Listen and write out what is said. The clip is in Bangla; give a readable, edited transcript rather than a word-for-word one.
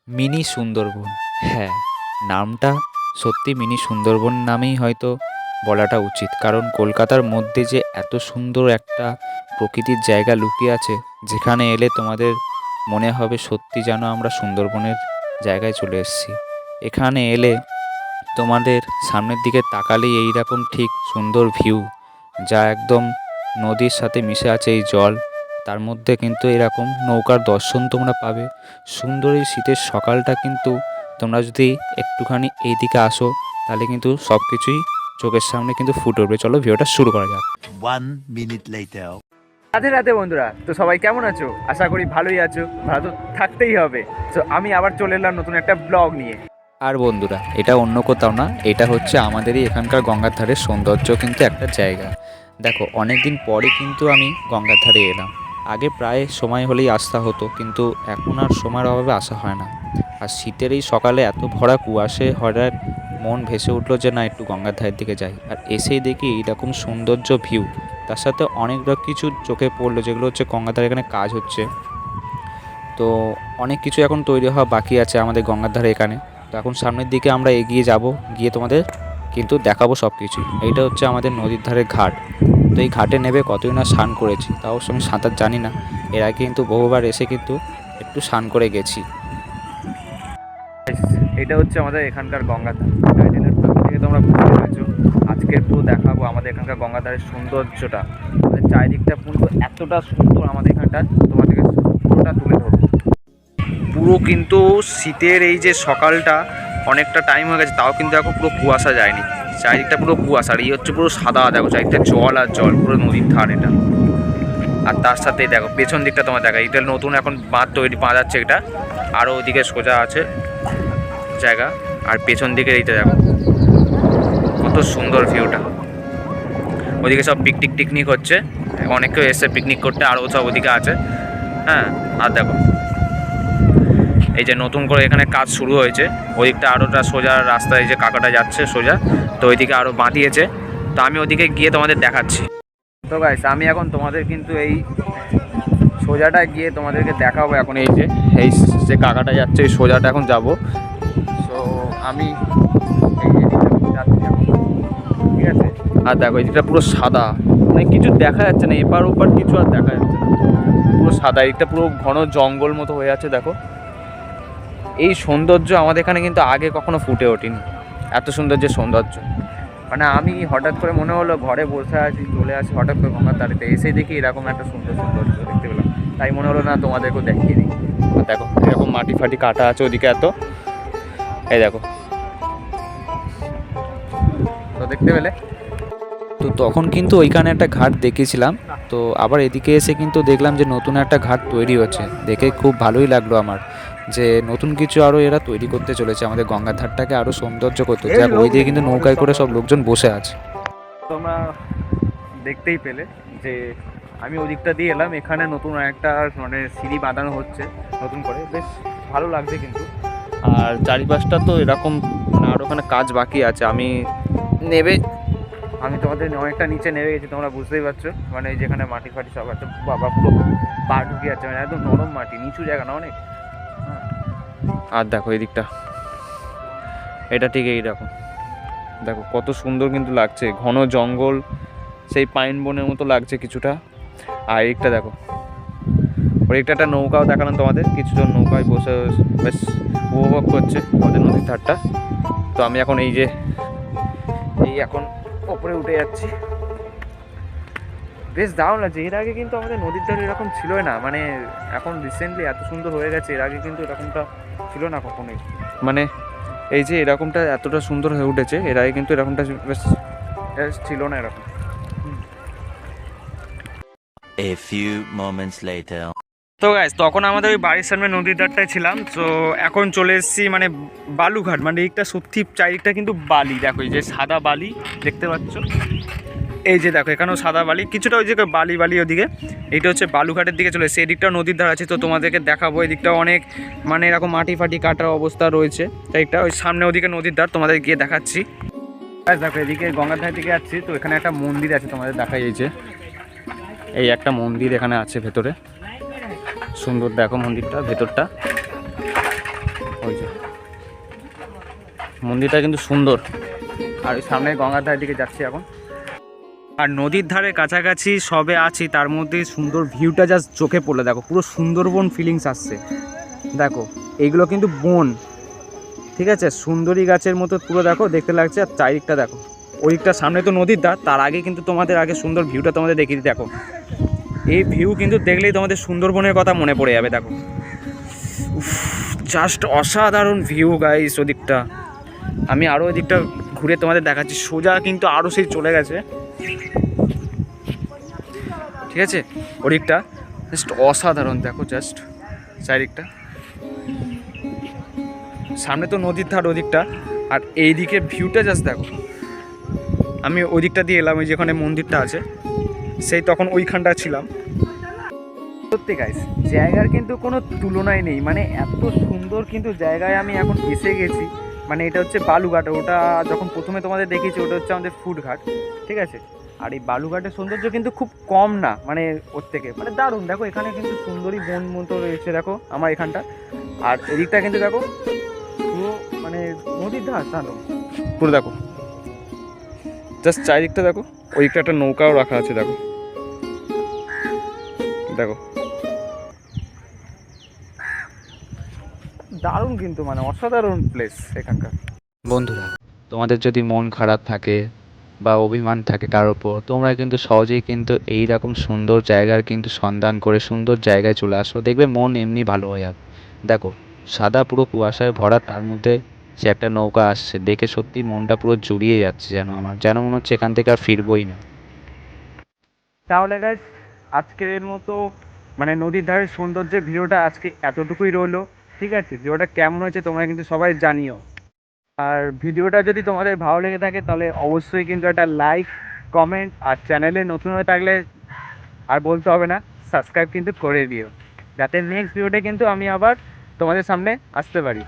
মিনি সুন্দরবন। হ্যাঁ, নামটা সত্যি মিনি সুন্দরবন নামেই হয়তো বলাটা উচিত। কারণ কলকাতার মধ্যে যে এত সুন্দর একটা প্রকৃতির জায়গা লুকিয়ে আছে, যেখানে এলে তোমাদের মনে হবে সত্যি যেন আমরা সুন্দরবনের জায়গায় চলে এসেছি। এখানে এলে তোমাদের সামনের দিকে তাকালেই এইরকম ঠিক সুন্দর ভিউ, যা একদম নদীর সাথে মিশে আছে এই জল। তার মধ্যে কিন্তু এরকম নৌকার দর্শন তোমরা পাবে। সুন্দর এই শীতের সকালটা কিন্তু তোমরা যদি একটুখানি এইদিকে আসো, তাহলে কিন্তু সব কিছুই চোখের সামনে কিন্তু ফুটে উঠবে। চলো ভিডিওটা শুরু করা যাক। 1 minute later. রাধে রাধে বন্ধুরা, তো সবাই কেমন আছো? আশা করি ভালোই আছো, ভালো তো থাকতেই হবে। তো আমি আবার চলে এলাম নতুন একটা ব্লগ নিয়ে। আর বন্ধুরা, এটা অন্য কোথাও না, এটা হচ্ছে আমাদেরই এখানকার গঙ্গার ধারের সৌন্দর্য কিন্তু একটা জায়গা। দেখো, অনেক দিন পরে কিন্তু আমি গঙ্গার ধারে এলাম। আগে প্রায় সময় হলেই আসা হতো, কিন্তু এখন আর সময়ের অভাবে আসা হয় না। আর শীতের এই সকালে এত ভরা কুয়াশে হঠাৎ মন ভেসে উঠলো যে না, একটু গঙ্গার ধারের দিকে যাই। আর এসেই দেখি এইরকম সৌন্দর্য ভিউ, তার সাথে অনেক কিছু চোখে পড়লো, যেগুলো হচ্ছে গঙ্গার ধারে এখানে কাজ হচ্ছে। তো অনেক কিছু এখন তৈরি হওয়া বাকি আছে আমাদের গঙ্গার ধারে এখানে। তো এখন সামনের দিকে আমরা এগিয়ে যাব, গিয়ে তোমাদের কিন্তু দেখাবো সব কিছুই। এইটা হচ্ছে আমাদের নদীর ধারের ঘাট। তো এই ঘাটে নেবে কতই না স্নান করেছি, তাও আমি সাঁতার জানি না। এর আগে কিন্তু বহুবার এসে কিন্তু একটু স্নান করে গেছি। এটা হচ্ছে আমাদের এখানকার গঙ্গাধার। টাইটেলের থেকে তোমরা বুঝতে পেরেছো, আজকে পুরো দেখাবো আমাদের এখানকার গঙ্গাধারের সৌন্দর্যটা। আমাদের চারিদিকটা পুরো এতটা সুন্দর, আমাদের এখানটা তোমাদেরকে পুরোটা তুলে ধরবো। পুরো কিন্তু শীতের এই যে সকালটা অনেকটা টাইম হয়ে গেছে, তাও কিন্তু এখন পুরো কুয়াশা যায়নি। চারিদিকটা পুরো কুয়াশা, আর এই হচ্ছে পুরো সাদা। দেখো চারিদিকটা জল আর জল, পুরো নদীর ধার এটা। আর তার সাথে দেখো পেছন দিকটা তোমার দেখা, এটা নতুন এখন বাঁধ বাঁধাচ্ছে এটা। আরও ওদিকে সোজা আছে জায়গা। আর পেছন দিকে এইটা দেখো কত সুন্দর ভিউটা। ওদিকে সব পিকনিক হচ্ছে, অনেক কেউ এসছে পিকনিক করতে, আরও সব ওদিকে আছে। হ্যাঁ, আর দেখো এই যে নতুন করে এখানে কাজ শুরু হয়েছে। ওইদিকটা আরোটা সোজা রাস্তায় যে কাকাটা যাচ্ছে সোজা, তো ওইদিকে আরও বাঁধিয়েছে। তো আমি ওইদিকে গিয়ে তোমাদের দেখাচ্ছি। তো গাইস, আমি এখন তোমাদের কিন্তু এই সোজাটা গিয়ে তোমাদেরকে দেখাবো। এখন এই যে কাকাটা যাচ্ছে, এই সোজাটা এখন যাব। তো আমি এই দিকটা যাচ্ছি এখন, ঠিক আছে। আর দেখো এই দিকটা পুরো সাদা, মানে কিছু দেখা যাচ্ছে না, এপার ওপার কিছু আর দেখা যাচ্ছে না, পুরো সাদা। এইটা পুরো ঘন জঙ্গল মতো হয়ে আছে। দেখো এই সৌন্দর্য আমাদের এখানে কিন্তু আগে কখনো ফুটে ওঠেনি, এত সুন্দর যে সৌন্দর্য। মানে আমি হঠাৎ করে মনে হলো ঘরে বসে আছি, চলে আসি হঠাৎ করে গঙ্গার ধারেতে, এসে দেখি এরকম একটা সুন্দর সৌন্দর্য দেখতে পেলাম। তাই মনে হলো না তোমাদেরকেও দেখিয়ে দিই। দেখো এরকম মাটি ফাটি কাটা আছে ওদিকে এত, এই দেখো, তো দেখতে পেলে। তো তখন কিন্তু ওইখানে একটা ঘাট দেখেছিলাম, তো আবার এদিকে এসে কিন্তু দেখলাম যে নতুন একটা ঘাট তৈরি হচ্ছে। দেখে খুব ভালোই লাগলো আমার, যে নতুন কিছু আরও এরা তৈরি করতে চলেছে আমাদের গঙ্গার ধারটাকে আরও সৌন্দর্য করতে। যাক, ওই দিয়ে কিন্তু নৌকায় করে সব লোকজন বসে আছে। তোমরা দেখতেই পেলে যে আমি ওই দিকটা দিয়ে এলাম। এখানে নতুন একটা মানে সিঁড়ি বাঁধানো হচ্ছে নতুন করে, বেশ ভালো লাগছে কিন্তু। আর চারিপাশটা তো এরকম, মানে আরও ওখানে কাজ বাকি আছে। আমি তোমাদের অনেকটা নিচে নেমে গেছি, তোমরা বুঝতেই পারছো। মানে যেখানে মাটি ফাটি সব আছে, বাবা পুরো পা ঢুকে যাচ্ছে, মানে একদম নরম মাটি, নিচু জায়গা না অনেক। আর দেখো এই দিকটা, এটা ঠিক এইরকম। দেখো কত সুন্দর কিন্তু লাগছে, ঘন জঙ্গল, সেই পাইন বনের মতো লাগছে কিছুটা। আর এইটা দেখো, ওইটা একটা নৌকাও দেখালাম তোমাদের, কিছুজন নৌকায় বসে বেশ উপভোগ করছে আমাদের নদীর ধারটা। তো আমি এখন এই এখন ওপরে উঠে যাচ্ছি, বেশ দারুণ লাগছে। এর আগে কিন্তু আমাদের নদীর ধারে এরকম ছিলই না, মানে এখন রিসেন্টলি এত সুন্দর হয়ে গেছে। এর আগে কিন্তু এরকমটা ছিল না কখনোই, মানে এই যে এরকমটা এতটা সুন্দর হয়ে উঠেছে, এর আগে কিন্তু এরকমটা বেশ ছিল না এরকম। A few moments later. তো গাইস, তখন আমাদের ওই বাড়ির সামনে নদীর ধারটায় ছিলাম। তো এখন চলে এসেছি মানে বালুঘাট, মানে এইটা সত্যি চারিদিকটা কিন্তু বালি। দেখো এই যে সাদা বালি দেখতে পাচ্ছ, এই যে দেখো এখানেও সাদা বালি, কিছুটা ওই যে বালি ওদিকে। এইটা হচ্ছে বালুঘাটের দিকে চলে এসেছে, এদিকটাও নদীর ধার আছে। তো তোমাদেরকে দেখাবো, এদিকটাও অনেক মানে এরকম মাটি ফাটি কাটার অবস্থা রয়েছে। তাই একটা ওই সামনে ওদিকে নদীর ধার, তোমাদের গিয়ে দেখাচ্ছি। দেখো এদিকে গঙ্গার ধারের দিকে যাচ্ছি, তো এখানে একটা মন্দির আছে, তোমাদের দেখাই। এই একটা মন্দির এখানে আছে ভেতরে, সুন্দর দেখো মন্দিরটা ভেতরটা। ওই যে মন্দিরটা কিন্তু সুন্দর। আর ওই সামনে গঙ্গার ধারের দিকে যাচ্ছি এখন। আর নদীর ধারে কাছাকাছি সবে আছি, তার মধ্যে সুন্দর ভিউটা জাস্ট চোখে পড়লে দেখো, পুরো সুন্দরবন ফিলিংস আসছে। দেখো এইগুলো কিন্তু বন, ঠিক আছে, সুন্দরী গাছের মতো পুরো দেখো দেখতে লাগছে। আর চারিদিকটা দেখো, ওই দিকটা সামনে তো নদীর ধার, তার আগে কিন্তু তোমাদের আগে সুন্দর ভিউটা তোমাদের দেখিয়ে দিই। দেখো এই ভিউ কিন্তু দেখলেই তোমাদের সুন্দরবনের কথা মনে পড়ে যাবে। দেখো জাস্ট অসাধারণ ভিউ গাইস ওদিকটা। আমি আরও ওই দিকটা ঘুরে তোমাদের দেখাচ্ছি। সোজা কিন্তু আরও সেই চলে গেছে, ঠিক আছে, ওদিকটা জাস্ট অসাধারণ। দেখো জাস্ট চারিদিকটা, সামনে তো নদীর ধার ওদিকটা, আর এই দিকের ভিউটা জাস্ট দেখো। আমি ওই দিকটা দিয়ে এলাম, ওই যেখানে মন্দিরটা আছে, সেই তখন ওইখানটা ছিলাম। সত্যি গাইস জায়গার কিন্তু কোনো তুলনাই নেই, মানে এত সুন্দর কিন্তু জায়গায় আমি এখন এসে গেছি। মানে এটা হচ্ছে বালুঘাট, ওটা যখন প্রথমে তোমাদের দেখিয়েছি ওটা হচ্ছে আমাদের ফুডঘাট, ঠিক আছে। আর এই বালুঘাটের সৌন্দর্য কিন্তু খুব কম না, মানে ওর থেকে মানে দারুণ। দেখো এখানে কিন্তু সুন্দরী বন মতো রয়েছে, দেখো আমার এখানটা। আর এদিকটা কিন্তু দেখো পুরো মানে নদীর ধার জানো পুরো। দেখো জাস্ট চারিদিকটা দেখো, ওই দিকটা একটা নৌকাও রাখা আছে। দেখো দেখো দারুণ কিন্তু, মানে অসাধারণ প্লেস এখানকার। বন্ধুরা, তোমাদের যদি মন খারাপ থাকে বা অভিমান থাকে কারোর ওপর, তোমরা কিন্তু সহজেই কিন্তু এই রকম সুন্দর জায়গার কিন্তু সন্ধান করে সুন্দর জায়গায় চলে আসো, দেখবে মন এমনি ভালো হয়ে যাবে। দেখো সাদা পুরো কুয়াশায় ভরা, তার মধ্যে সে একটা নৌকা আসছে, দেখে সত্যি মনটা পুরো জুড়িয়ে যাচ্ছে, যেন আমার যেন মনে হচ্ছে এখান থেকে আর ফিরবোই না। তাহলে গাইস আজকের মতো মানে নদীর ধারের সৌন্দর্যের ভিডিওটা আজকে এতটুকুই রইলো, ঠিক আছে। ভিডিওটা কেমন হয়েছে তোমরা কিন্তু সবাই জানিও। আর ভিডিওটা যদি তোমাদের ভালো লেগে থাকে তাহলে অবশ্যই কিন্তু একটা লাইক, কমেন্ট, আর চ্যানেলে নতুন হয়ে থাকলে আর বলতে হবে না, সাবস্ক্রাইব কিন্তু করে দিও, যাতে নেক্সট ভিডিওটা কিন্তু আমি আবার তোমাদের সামনে আসতে পারি।